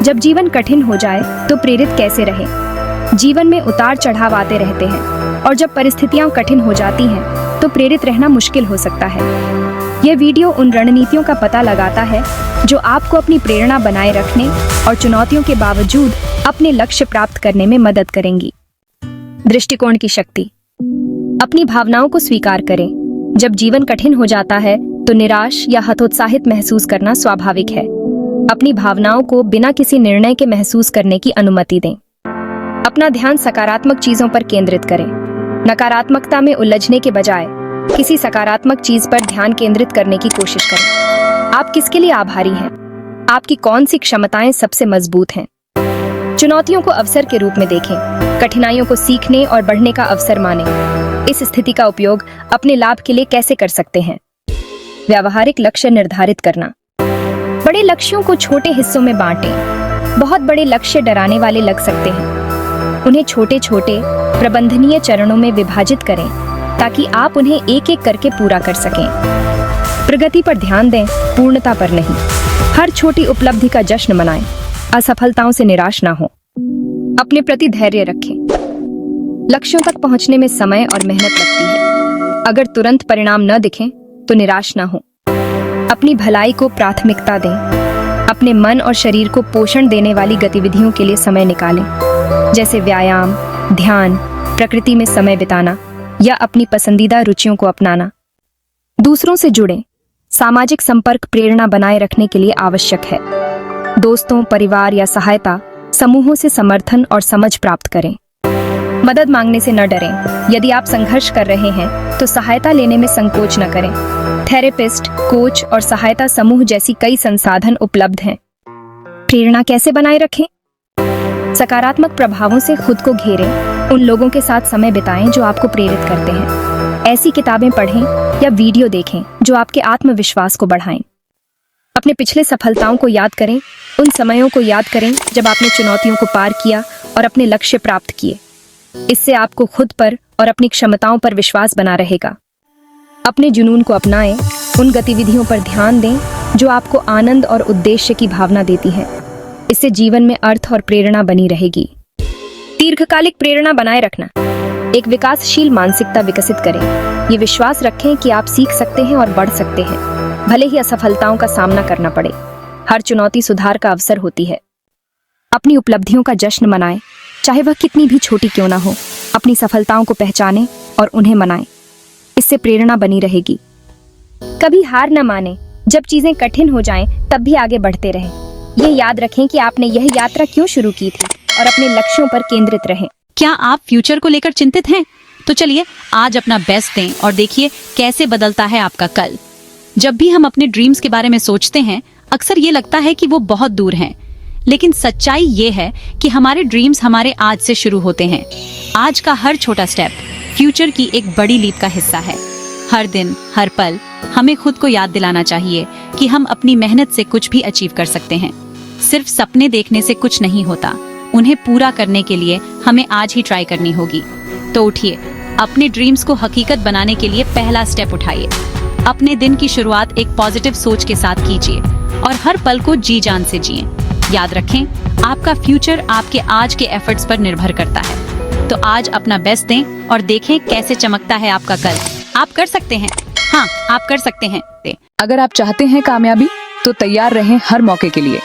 जब जीवन कठिन हो जाए तो प्रेरित कैसे रहें? जीवन में उतार चढ़ाव आते रहते हैं और जब परिस्थितियां कठिन हो जाती हैं तो प्रेरित रहना मुश्किल हो सकता है। यह वीडियो उन रणनीतियों का पता लगाता है जो आपको अपनी प्रेरणा बनाए रखने और चुनौतियों के बावजूद अपने लक्ष्य प्राप्त करने में मदद करेंगी। दृष्टिकोण की शक्ति। अपनी भावनाओं को स्वीकार करें। जब जीवन कठिन हो जाता है तो निराश या हतोत्साहित महसूस करना स्वाभाविक है। अपनी भावनाओं को बिना किसी निर्णय के महसूस करने की अनुमति दें। अपना ध्यान सकारात्मक चीजों पर केंद्रित करें। नकारात्मकता में उलझने के बजाय किसी सकारात्मक चीज पर ध्यान केंद्रित करने की कोशिश करें। आप किसके लिए आभारी हैं? आपकी कौन सी क्षमताएं सबसे मजबूत हैं? चुनौतियों को अवसर के रूप में देखें। कठिनाइयों को सीखने और बढ़ने का अवसर मानें। इस स्थिति का उपयोग अपने लाभ के लिए कैसे कर सकते हैं? व्यावहारिक लक्ष्य निर्धारित करना। बड़े लक्ष्यों को छोटे हिस्सों में बांटें। बहुत बड़े लक्ष्य डराने वाले लग सकते हैं। उन्हें छोटे छोटे प्रबंधनीय चरणों में विभाजित करें ताकि आप उन्हें एक एक करके पूरा कर सकें। प्रगति पर ध्यान दें, पूर्णता पर नहीं। हर छोटी उपलब्धि का जश्न मनाएं। असफलताओं से निराश ना हो। अपने प्रति धैर्य रखें। लक्ष्यों तक पहुंचने में समय और मेहनत लगती है। अगर तुरंत परिणाम न दिखें तो निराश ना हो। अपनी भलाई को प्राथमिकता दें। अपने मन और शरीर को पोषण देने वाली गतिविधियों के लिए समय निकालें, जैसे व्यायाम, ध्यान, प्रकृति में समय बिताना या अपनी पसंदीदा रुचियों को अपनाना। दूसरों से जुड़ें। सामाजिक संपर्क प्रेरणा बनाए रखने के लिए आवश्यक है। दोस्तों, परिवार या सहायता समूहों से समर्थन और समझ प्राप्त करें। मदद मांगने से न डरें। यदि आप संघर्ष कर रहे हैं तो सहायता लेने में संकोच न करें। थेरेपिस्ट, कोच और सहायता समूह जैसी कई संसाधन उपलब्ध हैं। प्रेरणा कैसे बनाए रखें? सकारात्मक प्रभावों से खुद को घेरें। उन लोगों के साथ समय बिताएं जो आपको प्रेरित करते हैं। ऐसी किताबें पढ़ें या वीडियो देखें जो आपके आत्मविश्वास को बढ़ाएं। अपने पिछले सफलताओं को याद करें। उन समयों को याद करें जब आपने चुनौतियों को पार किया और अपने लक्ष्य प्राप्त किए। इससे आपको खुद पर और अपनी क्षमताओं पर विश्वास बना रहेगा। अपने जुनून को अपनाएं। उन गतिविधियों पर ध्यान दें जो आपको आनंद और उद्देश्य की भावना देती हैं। इससे जीवन में अर्थ और प्रेरणा बनी रहेगी। दीर्घकालिक प्रेरणा बनाए रखना। एक विकासशील मानसिकता विकसित करें। ये विश्वास रखें कि आप सीख सकते हैं और बढ़ सकते हैं, भले ही असफलताओं का सामना करना पड़े। हर चुनौती सुधार का अवसर होती है। अपनी उपलब्धियों का जश्न मनाएं, चाहे वह कितनी भी छोटी क्यों ना हो। अपनी सफलताओं को पहचानें और उन्हें मनाएं। इससे प्रेरणा बनी रहेगी। कभी हार न मानें। जब चीजें कठिन हो जाएं, तब भी आगे बढ़ते रहें। ये याद रखें कि आपने यह यात्रा क्यों शुरू की थी और अपने लक्ष्यों पर केंद्रित रहें। क्या आप फ्यूचर को लेकर चिंतित हैं? तो चलिए आज अपना बेस्ट दें और देखिए कैसे बदलता है आपका कल। जब भी हम अपने ड्रीम्स के बारे में सोचते हैं, अक्सर ये लगता है कि वो बहुत दूर हैं, लेकिन सच्चाई ये है कि हमारे ड्रीम्स हमारे आज से शुरू होते हैं। आज का हर छोटा स्टेप फ्यूचर की एक बड़ी लीप का हिस्सा है। हर दिन, हर पल हमें खुद को याद दिलाना चाहिए कि हम अपनी मेहनत से कुछ भी अचीव कर सकते हैं। सिर्फ सपने देखने से कुछ नहीं होता, उन्हें पूरा करने के लिए हमें आज ही ट्राई करनी होगी। तो उठिए, अपने ड्रीम्स को हकीकत बनाने के लिए पहला स्टेप उठाइए। अपने दिन की शुरुआत एक पॉजिटिव सोच के साथ कीजिए और हर पल को जी जान से जिए। याद रखें, आपका फ्यूचर आपके आज के एफर्ट्स पर निर्भर करता है। तो आज अपना बेस्ट दें और देखें कैसे चमकता है आपका कल। आप कर सकते हैं। हाँ, आप कर सकते हैं। अगर आप चाहते हैं कामयाबी तो तैयार रहें हर मौके के लिए।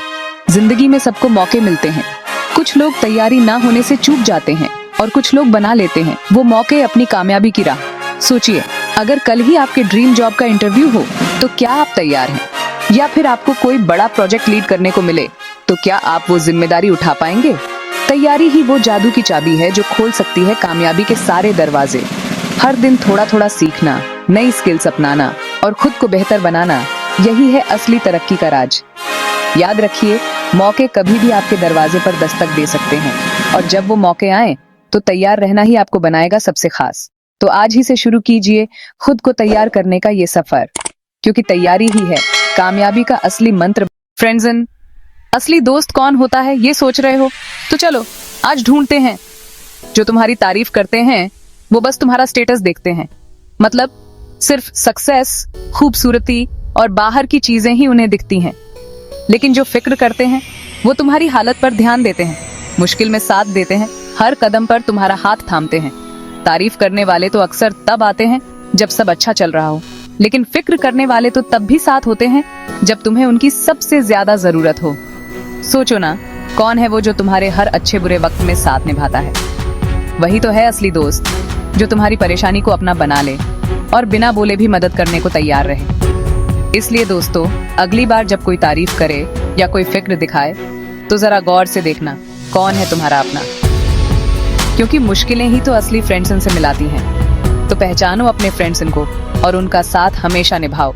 जिंदगी में सबको मौके मिलते हैं। कुछ लोग तैयारी ना होने से चूक जाते हैं और कुछ लोग बना लेते हैं वो मौके अपनी कामयाबी की राह। सोचिए, अगर कल ही आपके ड्रीम जॉब का इंटरव्यू हो तो क्या आप तैयार हैं? या फिर आपको कोई बड़ा प्रोजेक्ट लीड करने को मिले तो क्या आप वो जिम्मेदारी उठा पाएंगे? तैयारी ही वो जादू की चाबी है जो खोल सकती है कामयाबी के सारे दरवाजे। हर दिन थोड़ा थोड़ा सीखना, नई स्किल्स अपनाना और खुद को बेहतर बनाना, यही है असली तरक्की का राज। याद रखिए, मौके कभी भी आपके दरवाजे पर दस्तक दे सकते हैं और जब वो मौके आए तो तैयार रहना ही आपको बनाएगा सबसे खास। तो आज ही से शुरू कीजिए खुद को तैयार करने का ये सफर, क्योंकि तैयारी ही है कामयाबी का असली मंत्र। फ्रेंड्स, असली दोस्त कौन होता है ये सोच रहे हो? तो चलो आज ढूंढते हैं। जो तुम्हारी तारीफ करते हैं वो बस तुम्हारा स्टेटस देखते हैं, मतलब सिर्फ सक्सेस, खूबसूरती और बाहर की चीजें ही उन्हें दिखती हैं। लेकिन जो फिक्र करते हैं वो तुम्हारी हालत पर ध्यान देते हैं, मुश्किल में साथ देते हैं, हर कदम पर तुम्हारा हाथ थामते हैं। तारीफ करने वाले तो अक्सर तब आते हैं जब सब अच्छा चल रहा हो, लेकिन फिक्र करने वाले तो तब भी साथ होते हैं जब तुम्हें उनकी सबसे ज्यादा जरूरत हो। सोचो ना, कौन है वो जो तुम्हारे हर अच्छे बुरे वक्त में साथ निभाता है? वही तो है असली दोस्त, जो तुम्हारी परेशानी को अपना बना ले और बिना बोले भी मदद करने को तैयार रहे। इसलिए दोस्तों, अगली बार जब कोई तारीफ करे या कोई फिक्र दिखाए तो जरा गौर से देखना कौन है तुम्हारा अपना, क्योंकि मुश्किलें ही तो असली फ्रेंड्स से मिलाती हैं। तो पहचानो अपने फ्रेंड्स को और उनका साथ हमेशा निभाओ।